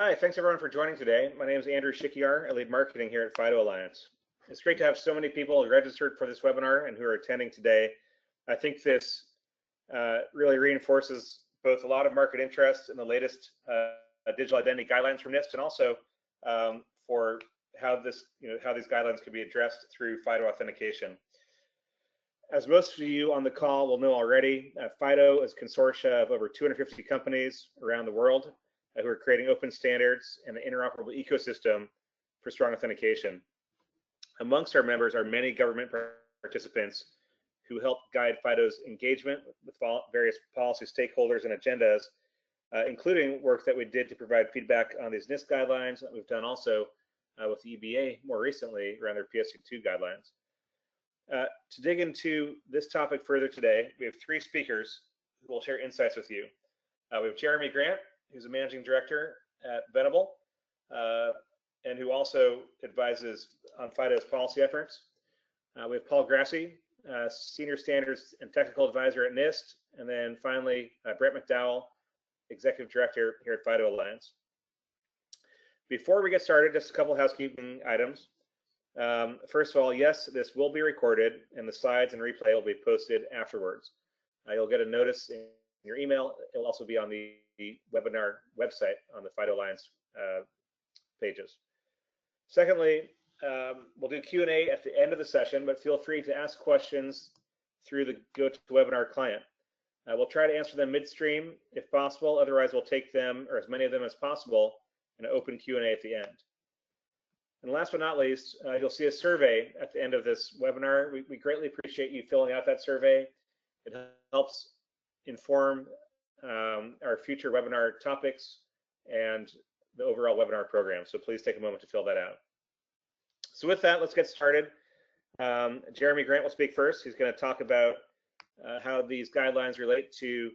Hi, thanks everyone for joining today. My name is Andrew Shikiar. I lead marketing here at FIDO Alliance. It's great to have so many people registered for this webinar and who are attending today. I think this really reinforces both a lot of market interest in the latest digital identity guidelines from NIST, and also for how these guidelines can be addressed through FIDO authentication. As most of you on the call will know already, FIDO is a consortia of over 250 companies around the world who are creating open standards and an interoperable ecosystem for strong authentication. Amongst our members are many government participants who help guide FIDO's engagement with various policy stakeholders and agendas, including work that we did to provide feedback on these NIST guidelines that we've done also with the EBA more recently around their PSD2 guidelines. To dig into this topic further today, we have three speakers who will share insights with you. We have Jeremy Grant, who's a managing director at Venable, and who also advises on FIDO's policy efforts. We have Paul Grassi, senior standards and technical advisor at NIST, and then finally Brett McDowell, executive director here at FIDO Alliance. Before we get started, just a couple of housekeeping items. First of all, yes, this will be recorded, and the slides and replay will be posted afterwards. You'll get a notice in your email. It'll also be on the webinar website on the FIDO Alliance pages. Secondly, we'll do Q&A at the end of the session, but feel free to ask questions through the GoToWebinar client. We'll try to answer them midstream if possible. Otherwise, we'll take them, or as many of them as possible, in an open Q&A at the end. And last but not least, you'll see a survey at the end of this webinar. We greatly appreciate you filling out that survey. It helps inform our future webinar topics and the overall webinar program. So please take a moment to fill that out. So with that, let's get started. Jeremy Grant will speak first. He's going to talk about how these guidelines relate to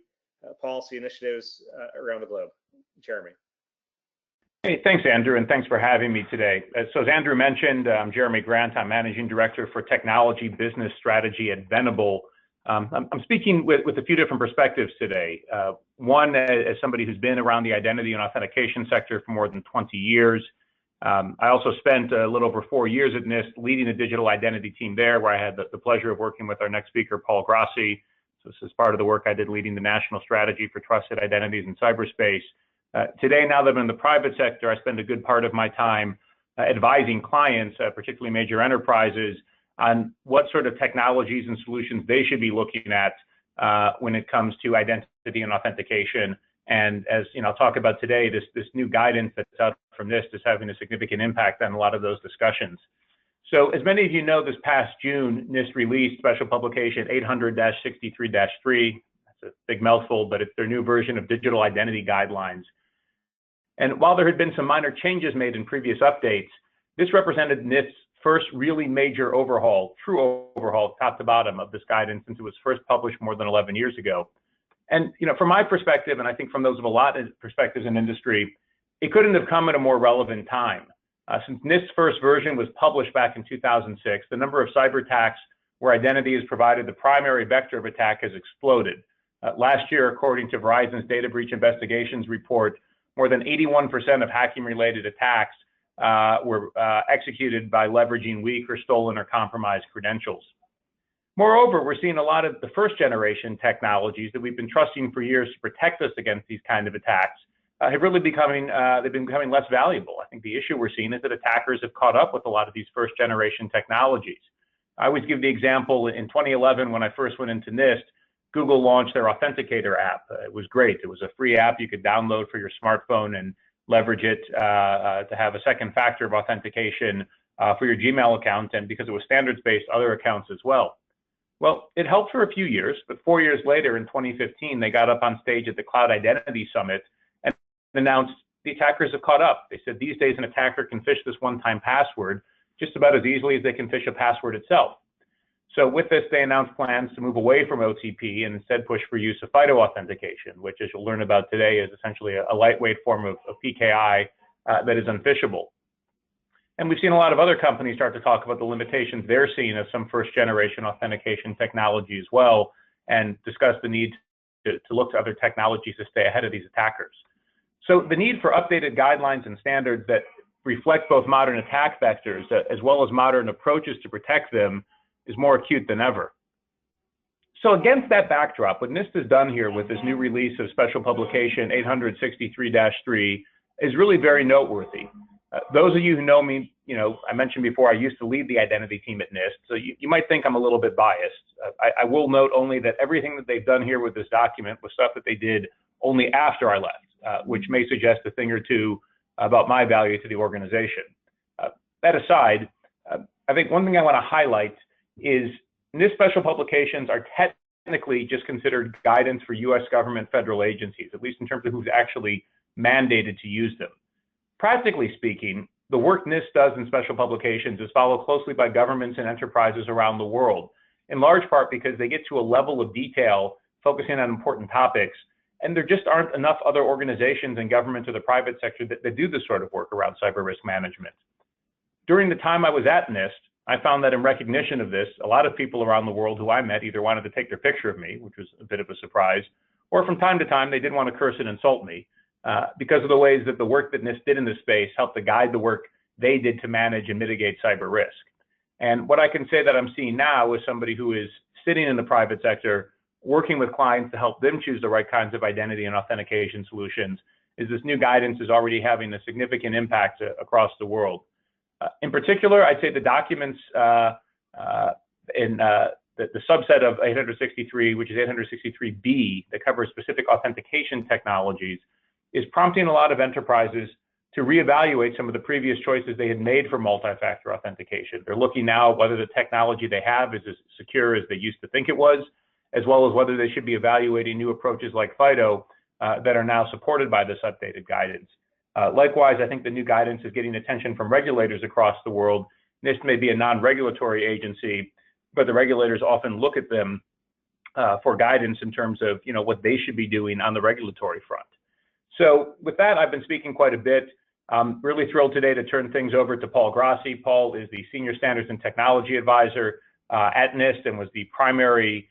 policy initiatives around the globe. Jeremy. Hey, thanks, Andrew, and thanks for having me today. So as Andrew mentioned, I'm Jeremy Grant. I'm Managing Director for Technology Business Strategy at Venable. I'm speaking with a few different perspectives today. One, as somebody who's been around the identity and authentication sector for more than 20 years. I also spent a little over 4 years at NIST leading the digital identity team there, where I had the pleasure of working with our next speaker, Paul Grassi. So this is part of the work I did leading the national strategy for trusted identities in cyberspace. Today, now that I'm in the private sector, I spend a good part of my time advising clients, particularly major enterprises, on what sort of technologies and solutions they should be looking at when it comes to identity and authentication. And as you know, I'll talk about today, this new guidance that's out from NIST is having a significant impact on a lot of those discussions. So as many of you know, this past June, NIST released Special Publication 800-63-3. That's a big mouthful, but it's their new version of digital identity guidelines. And while there had been some minor changes made in previous updates, this represented NIST's first really major overhaul, true overhaul, top to bottom of this guidance since it was first published more than 11 years ago. And you know, from my perspective, and I think from those of a lot of perspectives in industry, it couldn't have come at a more relevant time. Since NIST's first version was published back in 2006, the number of cyber attacks where identity is provided the primary vector of attack has exploded. Last year, according to Verizon's Data Breach Investigations report, more than 81% of hacking-related attacks were executed by leveraging weak or stolen or compromised credentials. Moreover, we're seeing a lot of the first-generation technologies that we've been trusting for years to protect us against these kind of attacks have really they've been becoming less valuable. I think the issue we're seeing is that attackers have caught up with a lot of these first-generation technologies. I always give the example in 2011 when I first went into NIST. Google launched their Authenticator app. It was great. It was a free app you could download for your smartphone and leverage it to have a second factor of authentication for your Gmail account, and because it was standards-based, other accounts as well. Well, it helped for a few years, but 4 years later, in 2015, they got up on stage at the Cloud Identity Summit and announced the attackers have caught up. They said these days an attacker can phish this one-time password just about as easily as they can phish a password itself. So with this, they announced plans to move away from OTP and instead push for use of FIDO authentication, which, as you'll learn about today, is essentially a lightweight form of PKI that is unphishable. And we've seen a lot of other companies start to talk about the limitations they're seeing of some first-generation authentication technology as well, and discuss the need to look to other technologies to stay ahead of these attackers. So the need for updated guidelines and standards that reflect both modern attack vectors as well as modern approaches to protect them is more acute than ever. So against that backdrop, what NIST has done here with this new release of Special Publication 863-3 is really very noteworthy. Those of you who know me, I mentioned before, I used to lead the identity team at NIST, so you might think I'm a little bit biased. I will note only that everything that they've done here with this document was stuff that they did only after I left, which may suggest a thing or two about my value to the organization. That aside, I think one thing I want to highlight is NIST special publications are technically just considered guidance for US government federal agencies, at least in terms of who's actually mandated to use them. Practically speaking, the work NIST does in special publications is followed closely by governments and enterprises around the world, in large part because they get to a level of detail focusing on important topics, and there just aren't enough other organizations and governments or the private sector that do this sort of work around cyber risk management. During the time I was at NIST, I found that in recognition of this, a lot of people around the world who I met either wanted to take their picture of me, which was a bit of a surprise, or from time to time, they did want to curse and insult me because of the ways that the work that NIST did in this space helped to guide the work they did to manage and mitigate cyber risk. And what I can say that I'm seeing now is somebody who is sitting in the private sector, working with clients to help them choose the right kinds of identity and authentication solutions, is this new guidance is already having a significant impact across the world. In particular, I'd say the documents in the subset of 863, which is 863B, that covers specific authentication technologies, is prompting a lot of enterprises to reevaluate some of the previous choices they had made for multi-factor authentication. They're looking now at whether the technology they have is as secure as they used to think it was, as well as whether they should be evaluating new approaches like FIDO that are now supported by this updated guidance. Likewise, I think the new guidance is getting attention from regulators across the world. NIST may be a non-regulatory agency, but the regulators often look at them for guidance in terms of what they should be doing on the regulatory front. So with that, I've been speaking quite a bit. I'm really thrilled today to turn things over to Paul Grassi. Paul is the Senior Standards and Technology Advisor at NIST and was the primary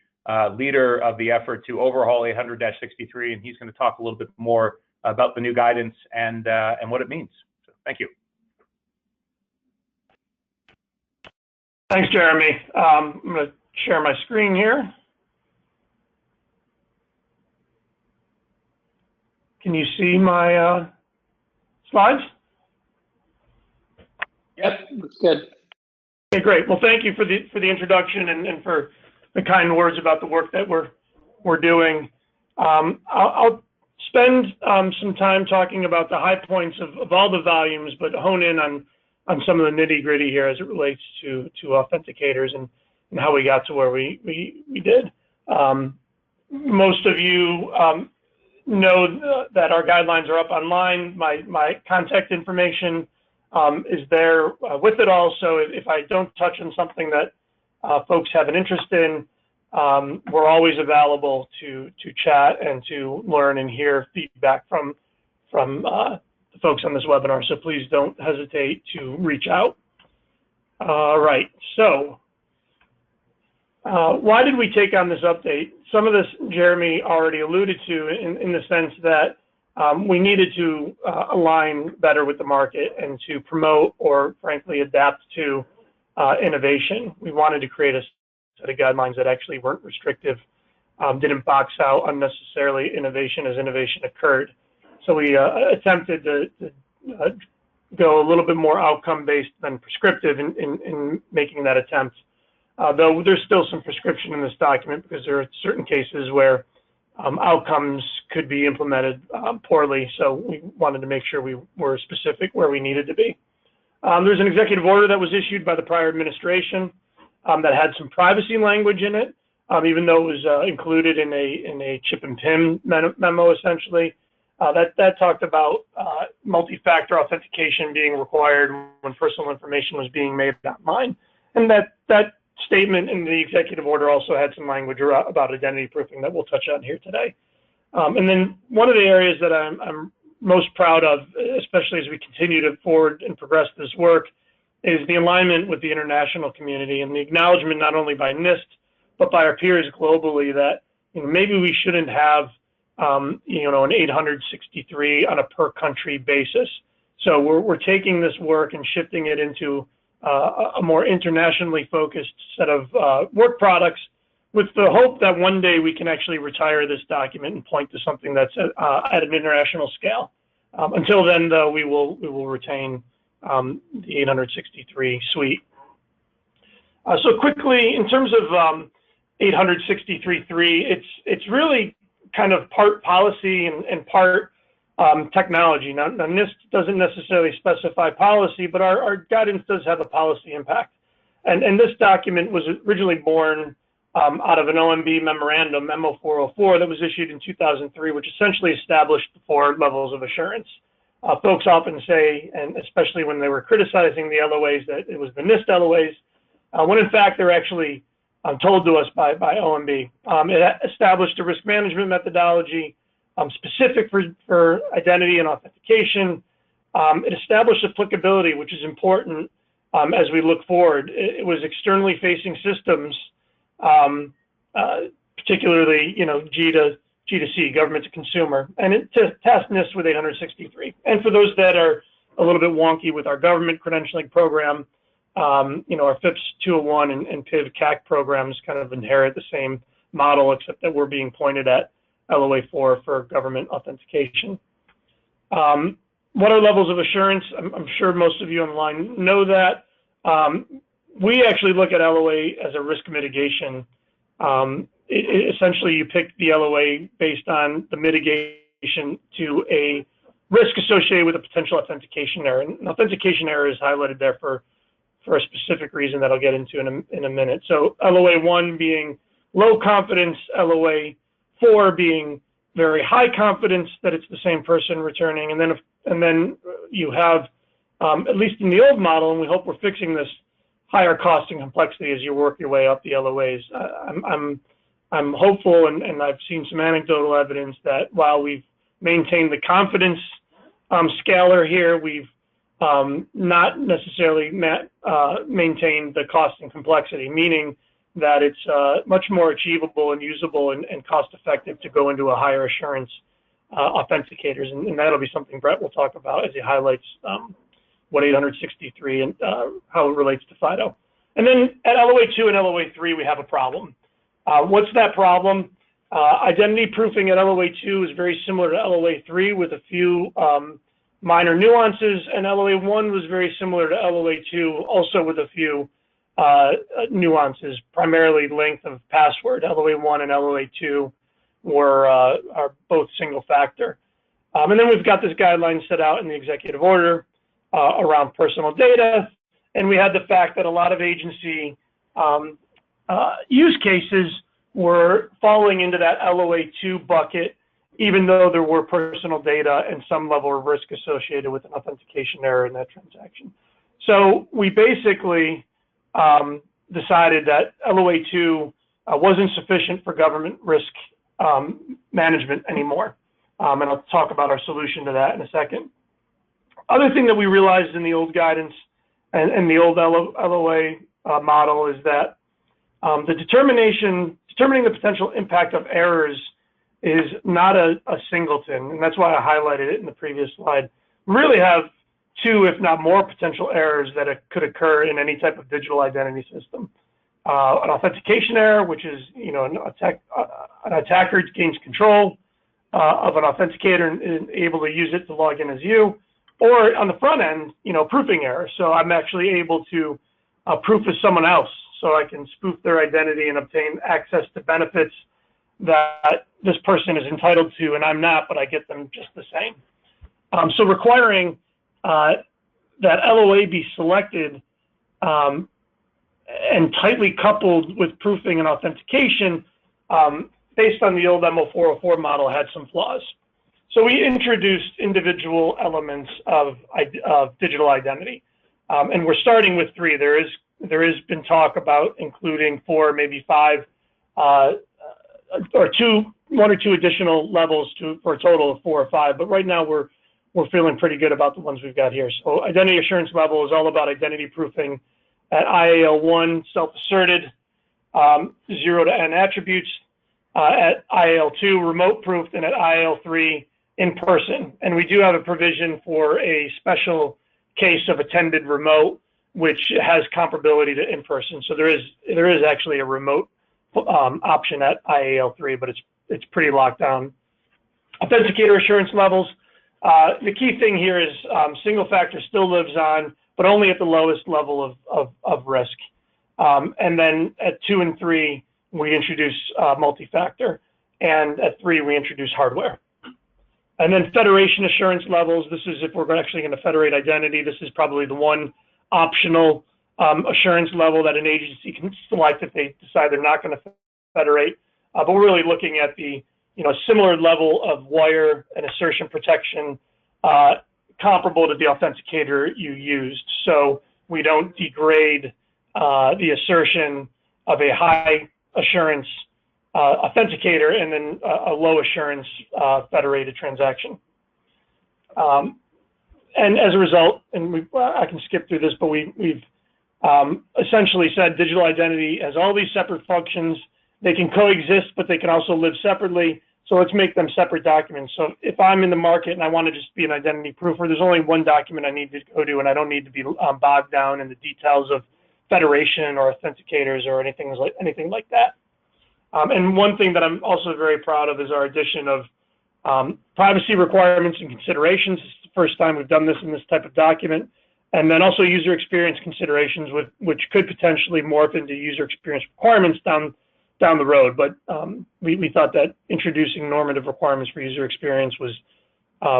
leader of the effort to overhaul 800-63, and he's going to talk a little bit more about the new guidance and what it means. So, thank you. Thanks, Jeremy. I'm going to share my screen here. Can you see my slides? Yep, that's good. Okay, great. Well, thank you for the introduction and for the kind words about the work that we're doing. I'll spend some time talking about the high points of all the volumes, but hone in on some of the nitty gritty here as it relates to authenticators and how we got to where we did. Most of you know that our guidelines are up online. My contact information is there with it all. So if I don't touch on something that folks have an interest in, we're always available to chat and to learn and hear feedback from the folks on this webinar. So please don't hesitate to reach out. All right. So why did we take on this update? Some of this Jeremy already alluded to in the sense that we needed to align better with the market and to promote or frankly adapt to innovation. We wanted to create a set of guidelines that actually weren't restrictive, didn't box out unnecessarily innovation as innovation occurred. So we attempted to go a little bit more outcome-based than prescriptive in making that attempt. Though there's still some prescription in this document because there are certain cases where outcomes could be implemented poorly. So we wanted to make sure we were specific where we needed to be. There's an executive order that was issued by the prior administration that had some privacy language in it, even though it was included in a chip and PIN memo, essentially. That talked about multi-factor authentication being required when personal information was being made online. And that statement in the executive order also had some language about identity proofing that we'll touch on here today. And then one of the areas that I'm most proud of, especially as we continue to forward and progress this work, is the alignment with the international community and the acknowledgement not only by NIST, but by our peers globally that maybe we shouldn't have you know, an 863 on a per country basis. So we're taking this work and shifting it into a more internationally focused set of work products, with the hope that one day we can actually retire this document and point to something that's at an international scale. Until then, though, we will retain the 863 suite. So quickly, in terms of 863.3, it's really kind of part policy and part technology. Now, NIST doesn't necessarily specify policy, but our guidance does have a policy impact. And this document was originally born out of an OMB memorandum, Memo 404, that was issued in 2003, which essentially established the 4 levels of assurance. Folks often say, and especially when they were criticizing the LOAs, that it was the NIST LOAs, when in fact they're actually told to us by OMB. It established a risk management methodology specific for identity and authentication. It established applicability, which is important as we look forward. It was externally facing systems, particularly, you know, G to C, government to consumer, and it test NIST with 863. And for those that are a little bit wonky with our government credentialing program, you know, our FIPS 201 and PIV CAC programs kind of inherit the same model, except that we're being pointed at LOA 4 for government authentication. What are levels of assurance? I'm sure most of you online know that. We actually look at LOA as a risk mitigation. Essentially, you pick the LOA based on the mitigation to a risk associated with a potential authentication error. And an authentication error is highlighted there for a specific reason that I'll get into in a minute. So LOA 1 being low confidence, LOA 4 being very high confidence that it's the same person returning, and then you have, at least in the old model, and we hope we're fixing this, higher cost and complexity as you work your way up the LOAs. I'm hopeful, and I've seen some anecdotal evidence that while we've maintained the confidence scalar here, we've not necessarily maintained the cost and complexity, meaning that it's much more achievable and usable and cost effective to go into a higher assurance authenticators, and that'll be something Brett will talk about as he highlights what 863 and how it relates to FIDO. And then at LOA 2 and LOA 3, we have a problem. What's that problem? Identity proofing at LOA 2 is very similar to LOA 3 with a few minor nuances, and LOA 1 was very similar to LOA 2, also with a few nuances, primarily length of password. LOA 1 and LOA 2 are both single factor. And then we've got this guideline set out in the executive order around personal data, and we had the fact that a lot of agency use cases were falling into that LOA 2 bucket, even though there were personal data and some level of risk associated with an authentication error in that transaction. So we basically decided that LOA 2 wasn't sufficient for government risk management anymore. And I'll talk about our solution to that in a second. Other thing that we realized in the old guidance and the old LOA model is that determining the potential impact of errors is not a singleton, and that's why I highlighted it in the previous slide. We really have 2, if not more, potential errors that could occur in any type of digital identity system. An authentication error, which is, you know, an attacker gains control of an authenticator and is able to use it to log in as you, or on the front end, you know, proofing error. So I'm actually able to proof as someone else, so I can spoof their identity and obtain access to benefits that this person is entitled to and I'm not, but I get them just the same. So requiring that LOA be selected and tightly coupled with proofing and authentication based on the old MO 404 model had some flaws. So we introduced individual elements of digital identity, and we're starting with 3. There has been talk about including 4, maybe 5, or 1 or 2 additional levels for a total of 4 or 5. But right now we're feeling pretty good about the ones we've got here. So identity assurance level is all about identity proofing at IAL1, self-asserted, 0 to N attributes. at IAL2 remote proof and at IAL3 in person. And we do have a provision for a special case of attended remote, which has comparability to in person. So there is actually a remote option at IAL3, but it's pretty locked down. Authenticator assurance levels. The key thing here is single factor still lives on, but only at the lowest level of risk. And then at 2 and 3, we introduce multi-factor, and at 3, we introduce hardware. And then federation assurance levels. This is if we're actually going to federate identity. This is probably the one optional assurance level that an agency can select if they decide they're not going to federate. But we're really looking at the similar level of wire and assertion protection comparable to the authenticator you used. So we don't degrade the assertion of a high assurance authenticator and then a low assurance federated transaction. And as a result, and I can skip through this, but we've essentially said digital identity has all these separate functions. They can coexist, but they can also live separately. So let's make them separate documents. So if I'm in the market and I want to just be an identity proofer, there's only one document I need to go to, and I don't need to be bogged down in the details of federation or authenticators or anything like that. And one thing that I'm also very proud of is our addition of privacy requirements and considerations. It's the first time we've done this in this type of document. And then also user experience considerations, which could potentially morph into user experience requirements down the road. But we thought that introducing normative requirements for user experience was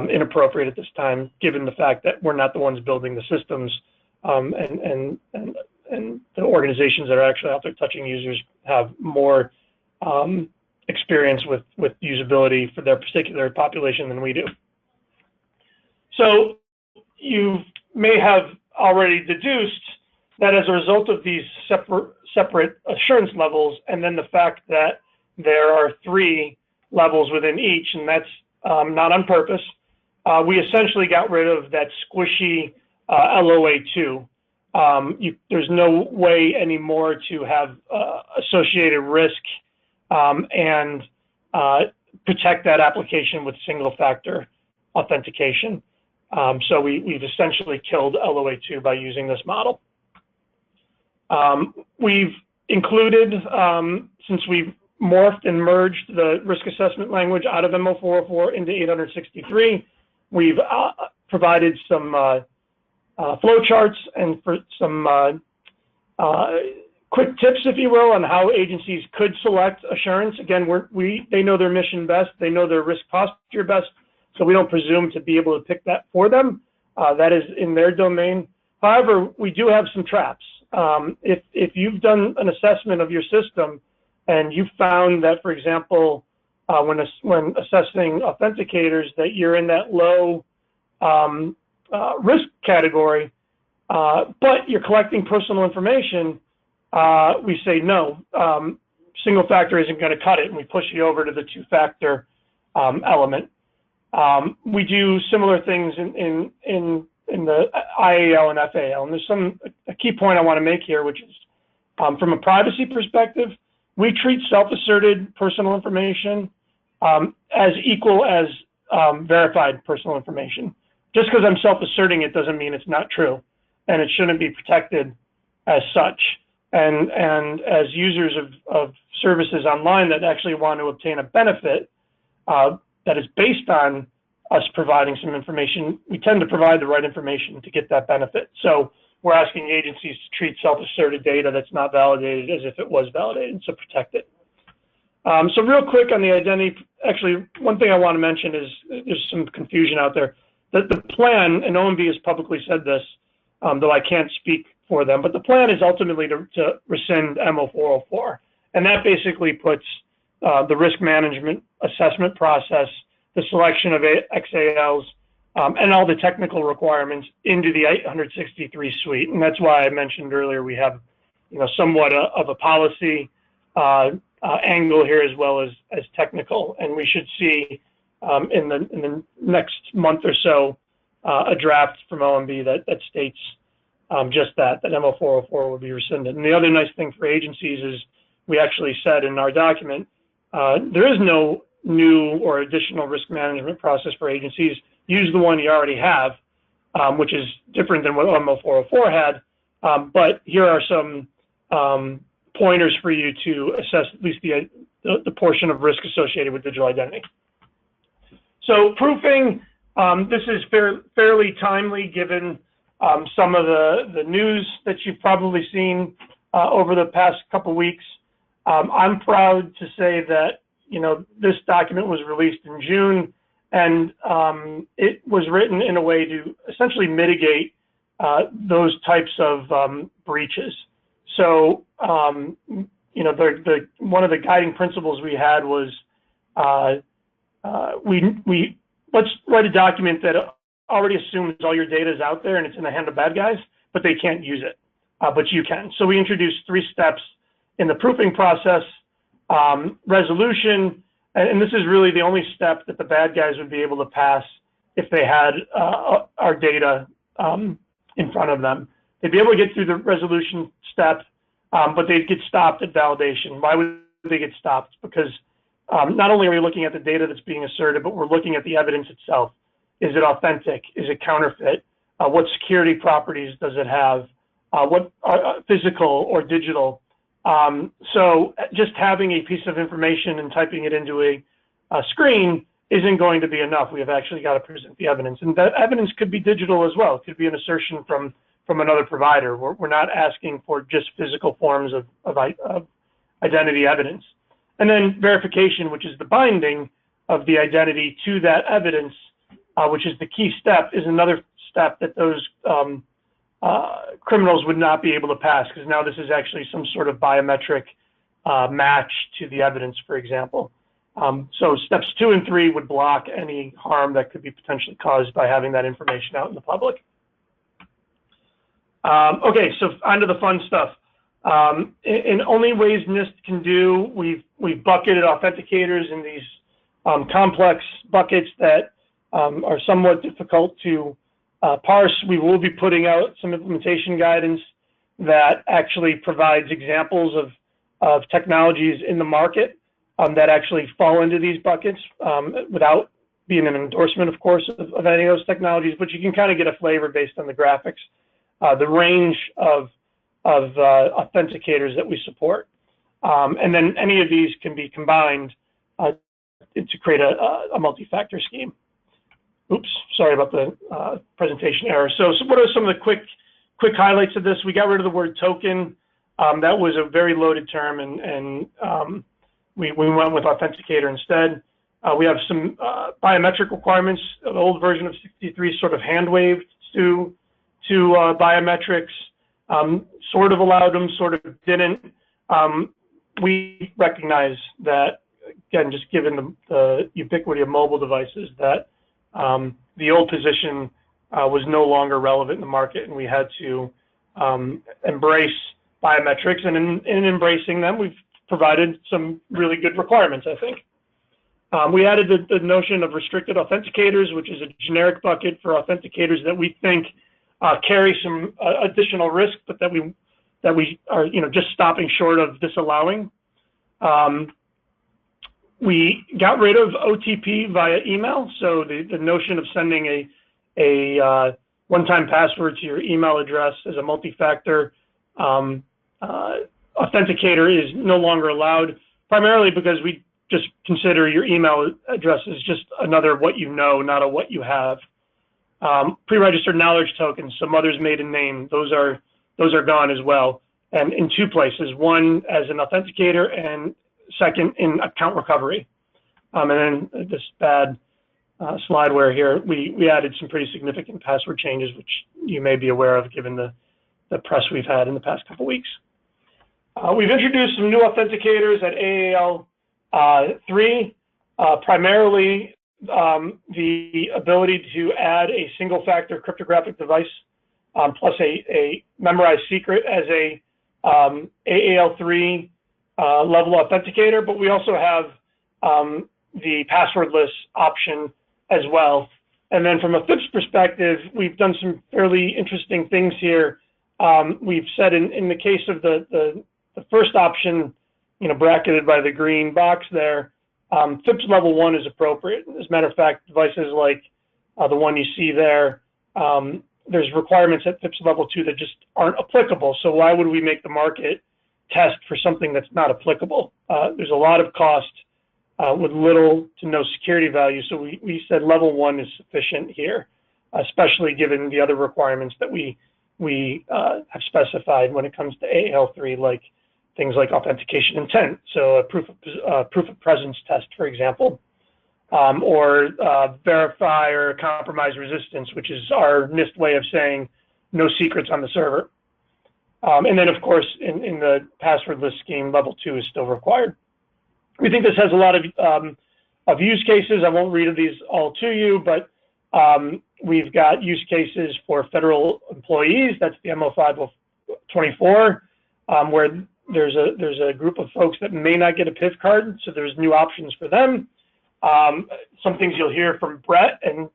inappropriate at this time, given the fact that we're not the ones building the systems, and the organizations that are actually out there touching users have more experience with usability for their particular population than we do. So you may have already deduced that as a result of these separate assurance levels, and then the fact that there are 3 levels within each, and that's not on purpose, we essentially got rid of that squishy LOA2. There's no way anymore to have associated risk and protect that application with single factor authentication. So we've essentially killed LOA2 by using this model. We've included, since we've morphed and merged the risk assessment language out of MO404 into 863, we've provided some flow charts and for some quick tips, if you will, on how agencies could select assurance. Again, they know their mission best, they know their risk posture best, so we don't presume to be able to pick that for them. That is in their domain. However, we do have some traps. If you've done an assessment of your system and you found that, for example, when assessing authenticators, that you're in that low risk category, but you're collecting personal information, we say no, single factor isn't going to cut it, and we push you over to the 2-factor element. We do similar things in the IAL and FAL, and there's a key point I want to make here, which is from a privacy perspective, we treat self-asserted personal information as equal as verified personal information. Just because I'm self-asserting it doesn't mean it's not true, and it shouldn't be protected as such. And as users of services online that actually want to obtain a benefit that is based on us providing some information, we tend to provide the right information to get that benefit. So we're asking agencies to treat self-asserted data that's not validated as if it was validated, so protect it. So real quick on the identity, actually, one thing I want to mention is there's some confusion out there. The plan, and OMB has publicly said this, though I can't speak for them, but the plan is ultimately to rescind MO404. And that basically puts the risk management assessment process, the selection of XALs, and all the technical requirements into the 863 suite. And that's why I mentioned earlier we have somewhat of a policy angle here as well as technical. And we should see in the next month or so a draft from OMB that states just that MO404 will be rescinded. And the other nice thing for agencies is we actually said in our document, there is no new or additional risk management process for agencies. Use the one you already have, which is different than what OMO 404 had. But here are some pointers for you to assess at least the portion of risk associated with digital identity. So proofing, this is fairly timely given some of the news that you've probably seen over the past couple weeks. I'm proud to say that, you know, this document was released in June, and it was written in a way to essentially mitigate those types of breaches. So, you know, one of the guiding principles we had was let's write a document that already assumes all your data is out there and it's in the hand of bad guys, but they can't use it, but you can. So we introduced 3 steps in the proofing process: resolution, and this is really the only step that the bad guys would be able to pass if they had our data in front of them. They'd be able to get through the resolution step, but they'd get stopped at validation. Why would they get stopped? Because not only are we looking at the data that's being asserted, but we're looking at the evidence itself. Is it authentic? Is it counterfeit? What security properties does it have? What physical or digital? So just having a piece of information and typing it into a screen isn't going to be enough. We have actually got to present the evidence, and that evidence could be digital as well. It could be an assertion from another provider. We're not asking for just physical forms of identity evidence. And then verification, which is the binding of the identity to that evidence, which is the key step, is another step that those criminals would not be able to pass, because now this is actually some sort of biometric match to the evidence, for example. So steps 2 and 3 would block any harm that could be potentially caused by having that information out in the public. Okay, so on to the fun stuff. In only ways NIST can do, we've bucketed authenticators in these complex buckets that are somewhat difficult to parse. We will be putting out some implementation guidance that actually provides examples of technologies in the market that actually fall into these buckets without being an endorsement, of course, of any of those technologies, but you can kind of get a flavor based on the graphics, the range of authenticators that we support. And then any of these can be combined to create a multi-factor scheme. Oops, sorry about the presentation error. So what are some of the quick highlights of this? We got rid of the word token. That was a very loaded term, and we went with authenticator instead. We have some biometric requirements. The old version of 63 sort of hand-waved to biometrics, sort of allowed them, sort of didn't. We recognize that, again, just given the ubiquity of mobile devices, that the old position was no longer relevant in the market, and we had to embrace biometrics. And in embracing them, we've provided some really good requirements, I think. We added the notion of restricted authenticators, which is a generic bucket for authenticators that we think carry some additional risk, but that we are, you know, just stopping short of disallowing. We got rid of OTP via email, so the notion of sending a one-time password to your email address as a multi-factor authenticator is no longer allowed, primarily because we just consider your email address as just another what you know, not a what you have. Pre-registered knowledge tokens, some others maiden name, those are gone as well, and in 2 places, one as an authenticator and second in account recovery. And then this bad slideware here, we added some pretty significant password changes, which you may be aware of given the press we've had in the past couple weeks. We've introduced some new authenticators at AAL 3, primarily the ability to add a single factor cryptographic device plus a memorized secret as a AAL3 level authenticator, but we also have the passwordless option as well. And then from a FIPS perspective, we've done some fairly interesting things here. We've said in the case of the first option, bracketed by the green box there, FIPS level 1 is appropriate. As a matter of fact, devices like the one you see there, there's requirements at FIPS level 2 that just aren't applicable. So why would we make the market test for something that's not applicable? There's a lot of cost with little to no security value. So we said level 1 is sufficient here, especially given the other requirements that we have specified when it comes to AAL3, like things like authentication intent, so a proof of presence test, for example, or verify or compromise resistance, which is our NIST way of saying no secrets on the server. And then, of course, in the passwordless scheme, level 2 is still required. We think this has a lot of use cases. I won't read these all to you, but we've got use cases for federal employees. That's the MO524, where there's a group of folks that may not get a PIV card, so there's new options for them. Some things you'll hear from Brett, and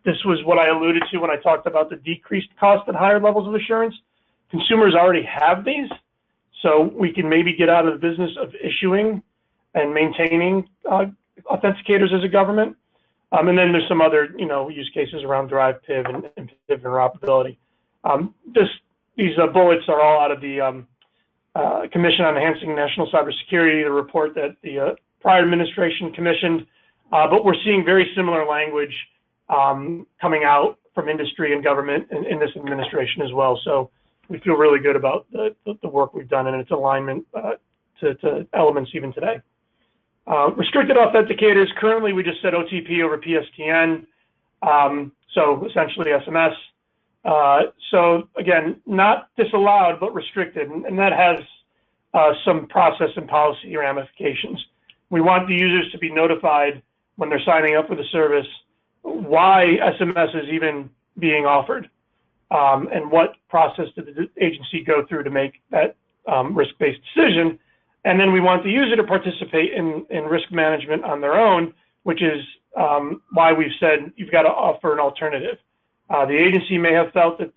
this was what I alluded to when I talked about the decreased cost at higher levels of assurance. Consumers already have these, so we can maybe get out of the business of issuing and maintaining authenticators as a government. And then there's some other, use cases around derived PIV and PIV interoperability. These bullets are all out of the Commission on Enhancing National Cybersecurity, the report that the prior administration commissioned. But we're seeing very similar language coming out from industry and government in this administration as well. So we feel really good about the work we've done and its alignment to elements even today. Restricted authenticators, currently we just said OTP over PSTN, so essentially SMS. So again, not disallowed, but restricted, and that has some process and policy ramifications. We want the users to be notified when they're signing up for the service why SMS is even being offered, and what process did the agency go through to make that risk-based decision. And then we want the user to participate in risk management on their own, which is why we've said you've got to offer an alternative. The agency may have felt that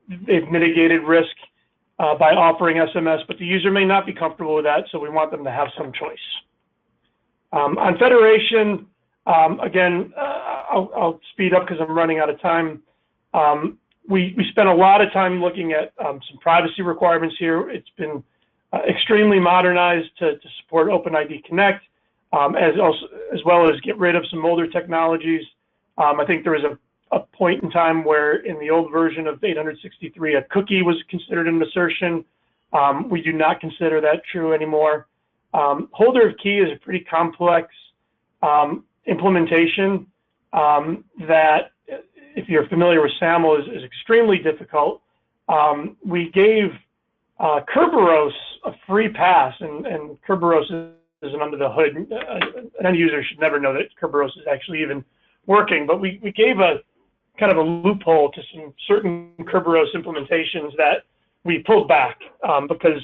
they've mitigated risk by offering SMS, but the user may not be comfortable with that, so we want them to have some choice. On federation, again, I'll speed up because I'm running out of time. We spent a lot of time looking at some privacy requirements here. It's been extremely modernized to support OpenID Connect, as well as get rid of some older technologies. I think there was a point in time where in the old version of 863, a cookie was considered an assertion. We do not consider that true anymore. Holder of key is a pretty complex implementation that, if you're familiar with SAML, is extremely difficult. We gave Kerberos a free pass, and Kerberos isn't under the hood. An end user should never know that Kerberos is actually even working, but we gave a kind of a loophole to some certain Kerberos implementations that we pulled back because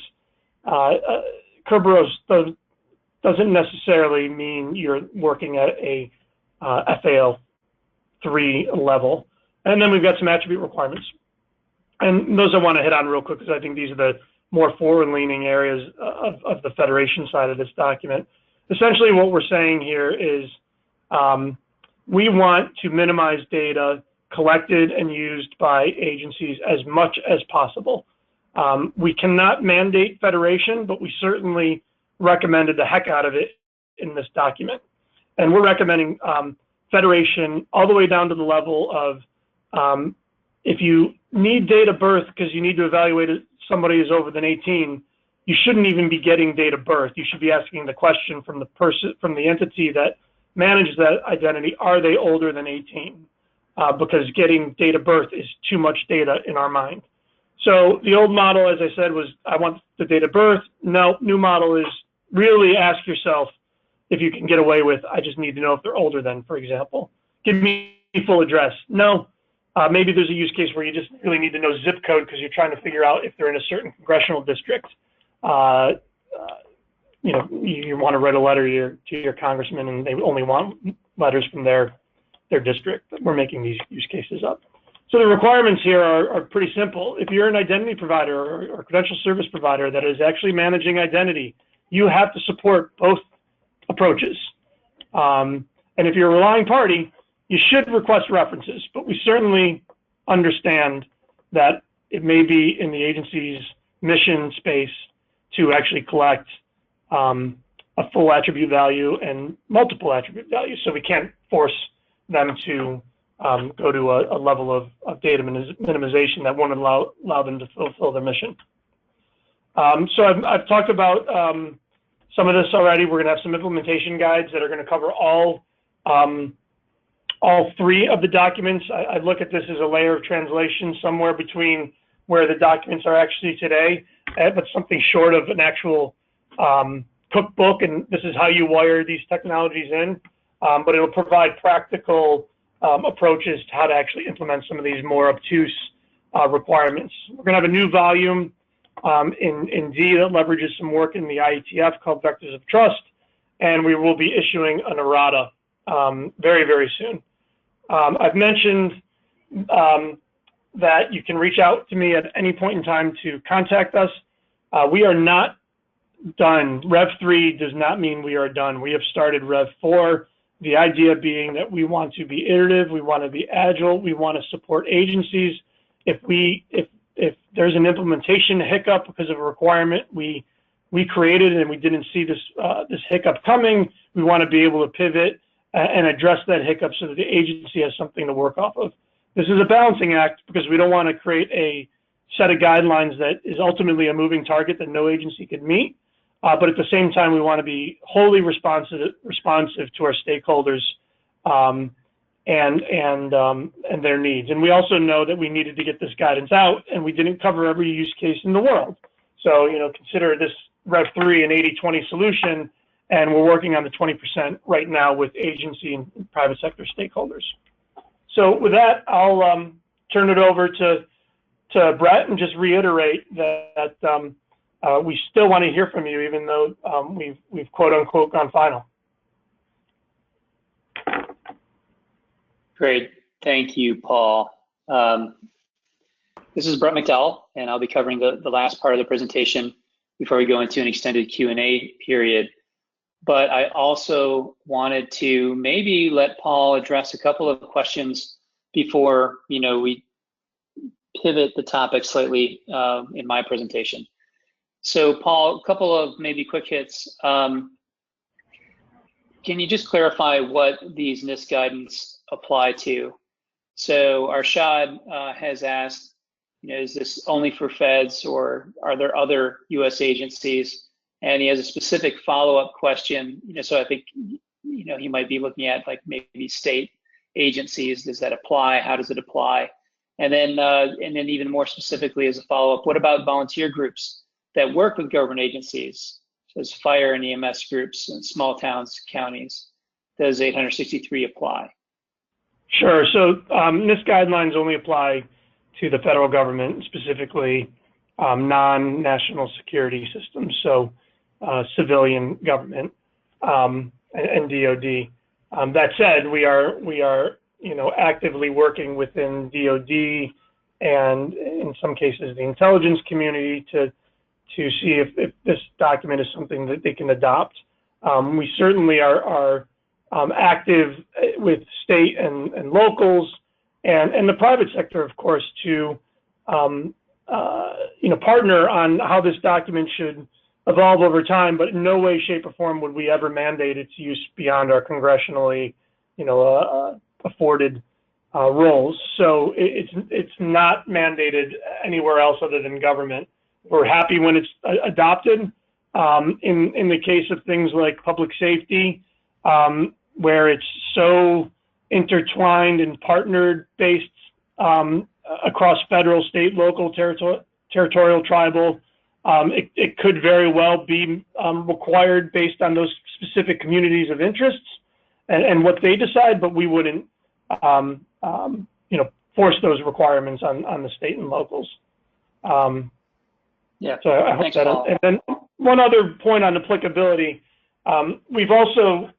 Kerberos doesn't necessarily mean you're working at a FAL3 level. And then we've got some attribute requirements. And those I want to hit on real quick because I think these are the more forward-leaning areas of the federation side of this document. Essentially what we're saying here is we want to minimize data collected and used by agencies as much as possible. We cannot mandate federation, but we certainly recommended the heck out of it in this document. And we're recommending federation all the way down to the level of if you need date of birth because you need to evaluate it, somebody is over than 18, you shouldn't even be getting date of birth. You should be asking the question from the person, from the entity that manages that identity, are they older than 18? Because getting date of birth is too much data in our mind. So the old model, as I said, was I want the date of birth. No, new model is really ask yourself if you can get away with, I just need to know if they're older than, for example. Give me full address. No. Maybe there's a use case where you just really need to know zip code because you're trying to figure out if they're in a certain congressional district. You want to write a letter to your congressman and they only want letters from their district. We're making these use cases up. So the requirements here are pretty simple. If you're an identity provider or credential service provider that is actually managing identity, you have to support both approaches. And if you're a relying party, you should request references, but we certainly understand that it may be in the agency's mission space to actually collect a full attribute value and multiple attribute values. So we can't force them to go to a level of data minimization that won't allow them to fulfill their mission. So I've talked about some of this already. We're going to have some implementation guides that are going to cover all three of the documents. I look at this as a layer of translation somewhere between where the documents are actually today, but something short of an actual cookbook, and this is how you wire these technologies in, but it'll provide practical approaches to how to actually implement some of these more obtuse requirements. We're going to have a new volume in D that leverages some work in the IETF called Vectors of Trust, and we will be issuing an errata very, very soon. I've mentioned that you can reach out to me at any point in time to contact us. We are not done. Rev 3 does not mean we are done. We have started Rev 4, the idea being that we want to be iterative, we want to be agile, we want to support agencies. If there's an implementation hiccup because of a requirement we created and we didn't see this hiccup coming, we want to be able to pivot and address that hiccup so that the agency has something to work off of. This is a balancing act because we don't want to create a set of guidelines that is ultimately a moving target that no agency could meet. But at the same time, we want to be wholly responsive to our stakeholders and their needs. And we also know that we needed to get this guidance out, and we didn't cover every use case in the world. So, consider this Rev 3 an 80-20 solution, and we're working on the 20% right now with agency and private sector stakeholders. So with that, I'll turn it over to Brett and just reiterate that we still want to hear from you, even though we've quote unquote gone final. Great, thank you, Paul. This is Brett McDowell, and I'll be covering the last part of the presentation before we go into an extended Q&A period. But I also wanted to maybe let Paul address a couple of questions before we pivot the topic slightly in my presentation. So Paul, a couple of maybe quick hits. Can you just clarify what these NIST guidance apply to? So Arshad has asked, is this only for feds or are there other US agencies? And he has a specific follow-up question, so I think, he might be looking at like maybe state agencies. Does that apply? How does it apply? And then even more specifically as a follow-up, what about volunteer groups that work with government agencies, such as fire and EMS groups in small towns, counties? Does 863 apply? Sure. So NIST guidelines only apply to the federal government, specifically non-national security systems, so civilian government and DoD. That said, we are actively working within DoD and in some cases the intelligence community to see if this document is something that they can adopt. We certainly are active with state and locals and the private sector, of course, to partner on how this document should evolve over time, but in no way, shape, or form would we ever mandate its use beyond our congressionally, afforded roles. So it's not mandated anywhere else other than government. We're happy when it's adopted. In the case of things like public safety, where it's so intertwined and partnered based across federal, state, local, territorial, tribal, it could very well be required based on those specific communities of interests and what they decide, but we wouldn't force those requirements on the state and locals. Yeah. So I hope that. And then one other point on applicability, we've also,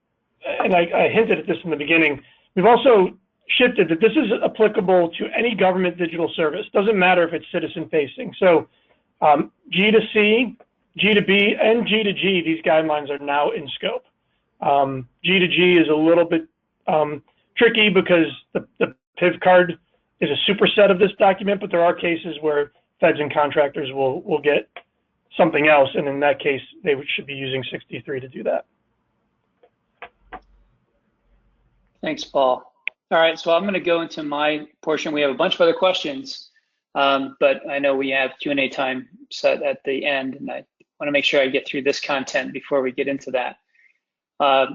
and I hinted at this in the beginning, we've also shifted that this is applicable to any government digital service. Doesn't matter if it's citizen facing. So G to C, G to B, and G to G, these guidelines are now in scope. G to G is a little bit tricky because the PIV card is a superset of this document, but there are cases where feds and contractors will get something else, and in that case, they should be using 63 to do that. Thanks, Paul. All right, so I'm going to go into my portion. We have a bunch of other questions, but I know we have Q&A time set at the end, and I want to make sure I get through this content before we get into that.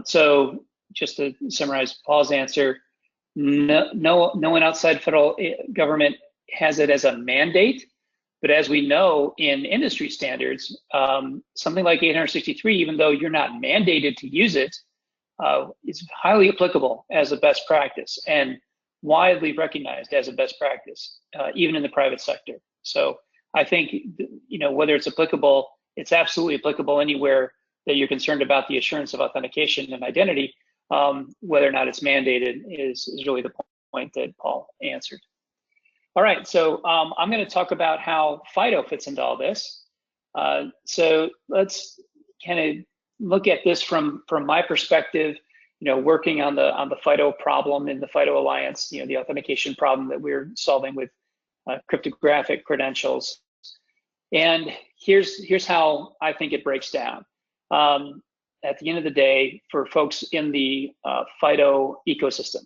So just to summarize Paul's answer, no one outside federal government has it as a mandate, but as we know in industry standards, something like 863, even though you're not mandated to use it, is highly applicable as a best practice and widely recognized as a best practice, even in the private sector. So I think, whether it's applicable, it's absolutely applicable anywhere that you're concerned about the assurance of authentication and identity. Whether or not it's mandated is really the point that Paul answered. All right, so I'm going to talk about how FIDO fits into all this. So let's kind of look at this from my perspective. Working on the FIDO problem in the FIDO Alliance, the authentication problem that we're solving with cryptographic credentials. And here's how I think it breaks down. At the end of the day, for folks in the FIDO ecosystem.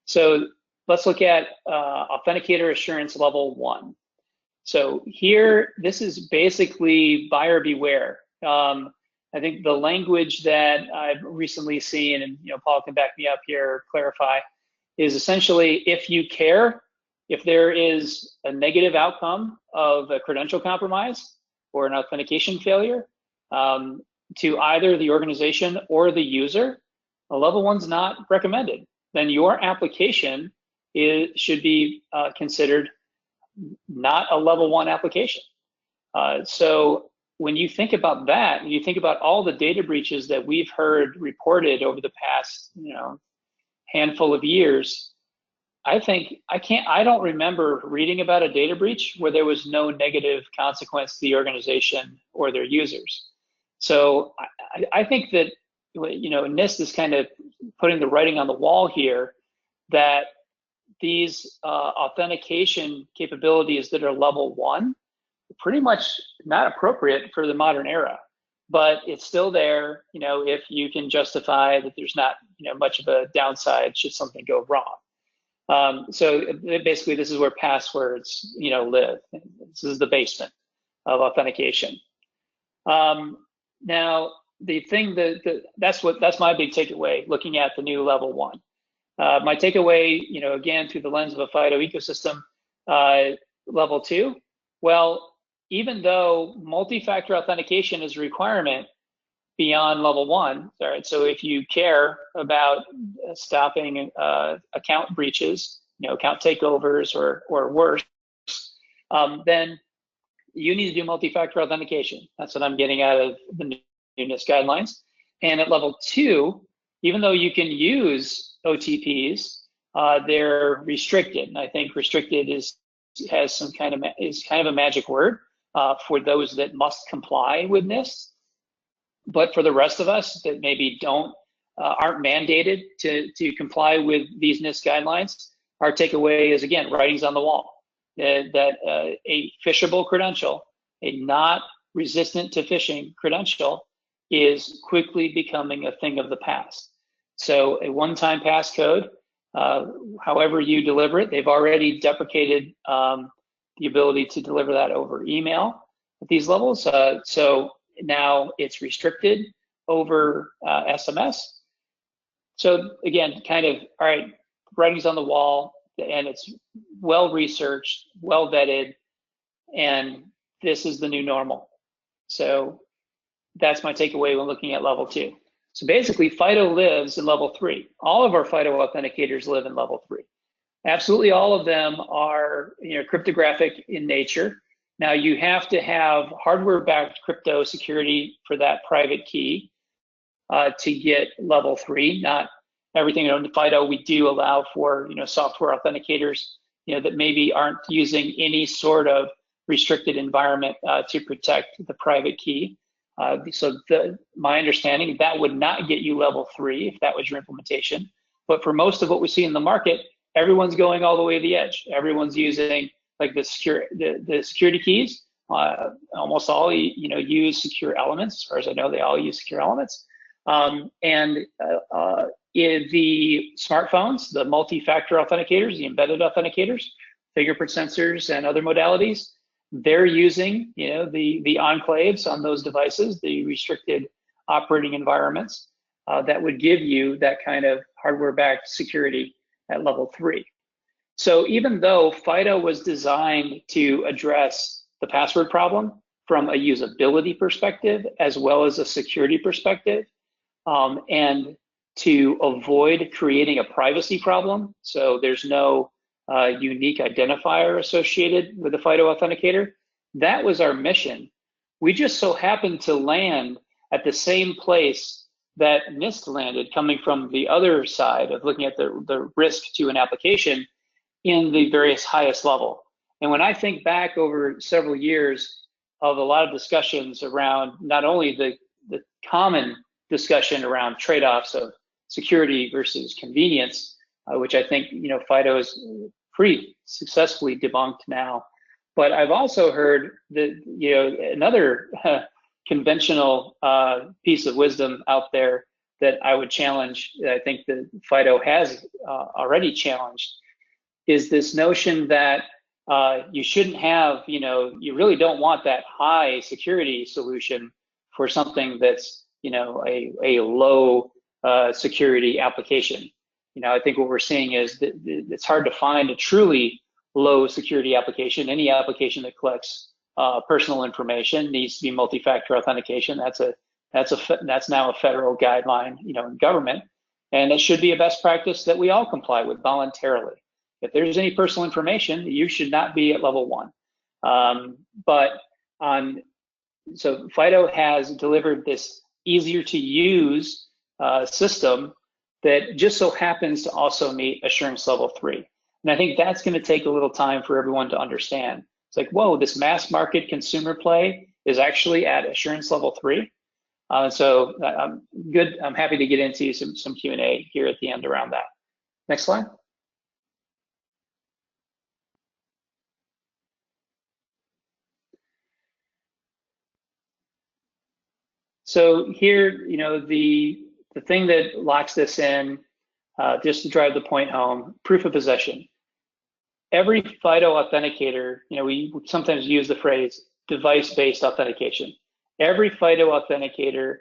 So let's look at Authenticator Assurance Level 1. So here, this is basically buyer beware. I think the language that I've recently seen, and Paul can back me up here or clarify, is essentially if you care, if there is a negative outcome of a credential compromise or an authentication failure to either the organization or the user, a level 1's not recommended. Then your application should be considered not a level 1 application. So when you think about that, you think about all the data breaches that we've heard reported over the past, handful of years. I don't remember reading about a data breach where there was no negative consequence to the organization or their users. So I think that, NIST is kind of putting the writing on the wall here that these authentication capabilities that are level 1 pretty much not appropriate for the modern era, but it's still there, if you can justify that there's not, much of a downside should something go wrong. So basically this is where passwords, live. This is the basement of authentication. Now, the thing that's my big takeaway looking at the new level 1. My takeaway, again, through the lens of a FIDO ecosystem, level 2, well, even though multi-factor authentication is a requirement beyond level 1, all right, so if you care about stopping account breaches, account takeovers or worse, then you need to do multi-factor authentication. That's what I'm getting out of the new NIST guidelines. And at level 2, even though you can use OTPs, they're restricted. And I think restricted is kind of a magic word for those that must comply with NIST. But for the rest of us that maybe aren't mandated to comply with these NIST guidelines, our takeaway is, again, writing's on the wall. That a phishable credential, a not resistant to phishing credential, is quickly becoming a thing of the past. So a one-time passcode, however you deliver it, they've already deprecated the ability to deliver that over email at these levels. So now it's restricted over SMS. So again, kind of, all right, writing's on the wall, and it's well researched, well vetted, and this is the new normal. So that's my takeaway when looking at level 2. So basically, FIDO lives in level 3. All of our FIDO authenticators live in level 3. Absolutely all of them are cryptographic in nature. Now you have to have hardware-backed crypto security for that private key to get level 3, not everything in FIDO, we do allow for, software authenticators, that maybe aren't using any sort of restricted environment to protect the private key. So my understanding, that would not get you level 3 if that was your implementation. But for most of what we see in the market, everyone's going all the way to the edge. Everyone's using like the security keys. Almost all use secure elements. As far as I know, they all use secure elements. In the smartphones, the multi-factor authenticators, the embedded authenticators, fingerprint sensors, and other modalities, they're using the enclaves on those devices, the restricted operating environments that would give you that kind of hardware-backed security at level 3. So even though FIDO was designed to address the password problem from a usability perspective as well as a security perspective, and to avoid creating a privacy problem, so there's no unique identifier associated with the FIDO authenticator, that was our mission. We just so happened to land at the same place that NIST landed, coming from the other side of looking at the risk to an application in the various highest level. And when I think back over several years of a lot of discussions around not only the common discussion around trade-offs of security versus convenience, which I think FIDO is pretty successfully debunked now, but I've also heard that another conventional piece of wisdom out there that I would challenge, that I think that FIDO has already challenged, is this notion that you shouldn't have, you really don't want that high security solution for something that's, a low security application. I think what we're seeing is that it's hard to find a truly low security application. Any application that collects personal information needs to be multi-factor authentication. That's now a federal guideline, in government, and it should be a best practice that we all comply with voluntarily. If there's any personal information, you should not be at level 1. So FIDO has delivered this easier to use system that just so happens to also meet assurance level 3. And I think that's going to take a little time for everyone to understand. It's like, whoa, this mass market consumer play is actually at assurance level 3. So I'm happy to get into some Q&A here at the end around that. Next slide. So here, the thing that locks this in, just to drive the point home, proof of possession. Every FIDO authenticator, we sometimes use the phrase device-based authentication. Every FIDO authenticator